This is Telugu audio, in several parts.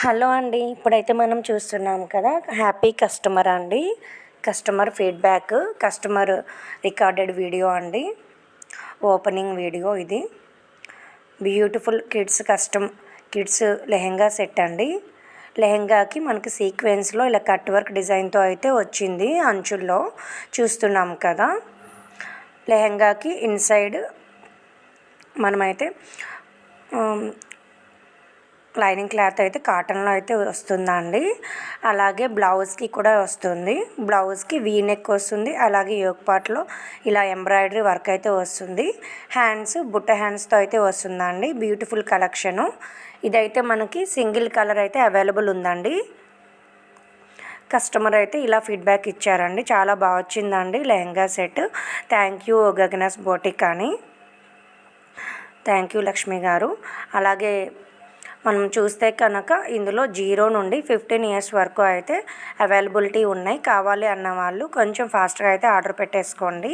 హలో అండి. ఇప్పుడైతే మనం చూస్తున్నాం కదా, హ్యాపీ కస్టమర్ అండి. Customer feedback, customer recorded video అండి. ఓపెనింగ్ వీడియో ఇది. బ్యూటిఫుల్ కిడ్స్ లెహెంగా సెట్ అండి. లెహెంగాకి మనకి సీక్వెన్స్లో ఇలా కట్ వర్క్ డిజైన్తో అయితే వచ్చింది. అంచుల్లో చూస్తున్నాం కదా. లెహెంగాకి ఇన్సైడ్ మనమైతే లైనింగ్ క్లాత్ అయితే కాటన్లో అయితే వస్తుందండి. అలాగే బ్లౌజ్కి కూడా వస్తుంది. బ్లౌజ్కి వీ నెక్ వస్తుంది. అలాగే యోక్ పార్ట్లో ఇలా ఎంబ్రాయిడరీ వర్క్ అయితే వస్తుంది. హ్యాండ్స్ బుట్ట హ్యాండ్స్తో అయితే వస్తుందండి. Beautiful collection. ఇదైతే మనకి సింగిల్ కలర్ అయితే అవైలబుల్ ఉందండి. కస్టమర్ అయితే ఇలా ఫీడ్బ్యాక్ ఇచ్చారండి. చాలా బాగా వచ్చిందండి lehenga set. Thank you Gagan's boutique అని. Thank you Lakshmi garu. అలాగే మనం చూస్తే కనుక ఇందులో 0 నుండి 15 ఇయర్స్ వరకు అయితే అవైలబిలిటీ ఉన్నాయి. కావాలి అన్న వాళ్ళు కొంచెం ఫాస్ట్గా అయితే ఆర్డర్ పెట్టేసుకోండి.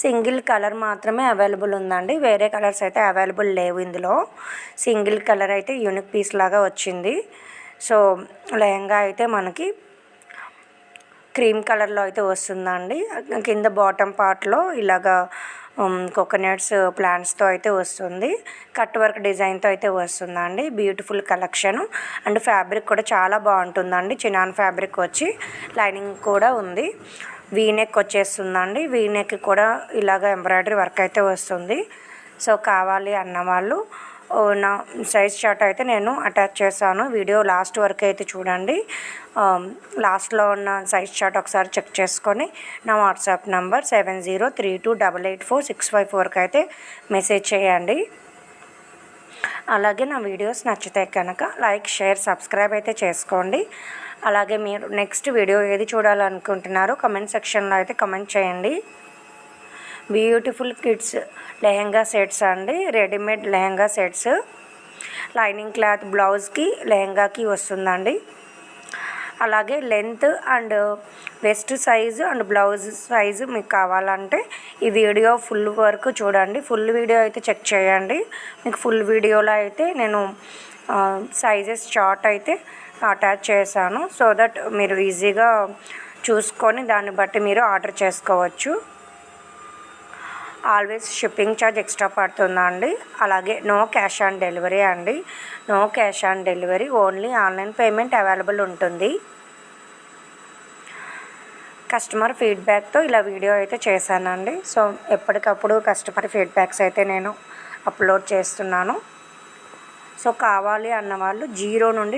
సింగిల్ కలర్ మాత్రమే అవైలబుల్ ఉందండి. వేరే కలర్స్ అయితే అవైలబుల్ లేవు ఇందులో. సింగిల్ కలర్ అయితే యూనిక్ పీస్ లాగా వచ్చింది. సో లెహంగా అయితే మనకి క్రీమ్ కలర్లో అయితే వస్తుందండి. కింద బాటమ్ పార్ట్లో ఇలాగా కోకోనట్స్ ప్లాంట్స్తో అయితే వస్తుంది. కట్ వర్క్ డిజైన్తో అయితే వస్తుందండి. బ్యూటిఫుల్ కలెక్షన్ అండ్ ఫ్యాబ్రిక్ కూడా చాలా బాగుంటుందండి. చినాన్ ఫ్యాబ్రిక్ వచ్చి లైనింగ్ కూడా ఉంది. వీనెక్ వచ్చేస్తుందండి. వీనెక్ కూడా ఇలాగ ఎంబ్రాయిడరీ వర్క్ అయితే వస్తుంది. సో కావాలి అన్న వాళ్ళు నా సైజ్ చార్ట్ అయితే నేను అటాచ్ చేశాను. వీడియో లాస్ట్ వరకు అయితే చూడండి. లాస్ట్లో ఉన్న సైజ్ చార్ట్ ఒకసారి చెక్ చేసుకొని నా వాట్సాప్ నంబర్ 7032884654కి అయితే మెసేజ్ చేయండి. అలాగే నా వీడియోస్ నచ్చితే కనుక లైక్, షేర్, సబ్స్క్రైబ్ అయితే చేసుకోండి. అలాగే మీరు నెక్స్ట్ వీడియో ఏది చూడాలనుకుంటున్నారో కమెంట్ సెక్షన్లో అయితే కమెంట్ చేయండి. బ్యూటిఫుల్ కిడ్స్ లెహెంగా సెట్స్ అండి. Readymade lehenga sets. Lining cloth బ్లౌజ్కి లెహెంగాకి వస్తుందండి. అలాగే length and west size and blouse size మీకు కావాలంటే ఈ వీడియో ఫుల్ వరకు చూడండి. ఫుల్ వీడియో అయితే చెక్ చేయండి. మీకు ఫుల్ వీడియోలో అయితే నేను సైజెస్ చార్ట్ అయితే అటాచ్ చేశాను. సో దట్ మీరు ఈజీగా చూసుకొని దాన్ని బట్టి మీరు ఆర్డర్ చేసుకోవచ్చు. ఆల్వేస్ షిప్పింగ్ ఛార్జ్ ఎక్స్ట్రా పడుతుందండి. అలాగే నో క్యాష్ ఆన్ డెలివరీ అండి. No cash on delivery, only online payment available ఉంటుంది. కస్టమర్ ఫీడ్బ్యాక్తో ఇలా వీడియో అయితే చేశానండి. సో ఎప్పటికప్పుడు కస్టమర్ ఫీడ్బ్యాక్స్ అయితే నేను అప్లోడ్ చేస్తున్నాను. సో కావాలి అన్న వాళ్ళు 0 నుండి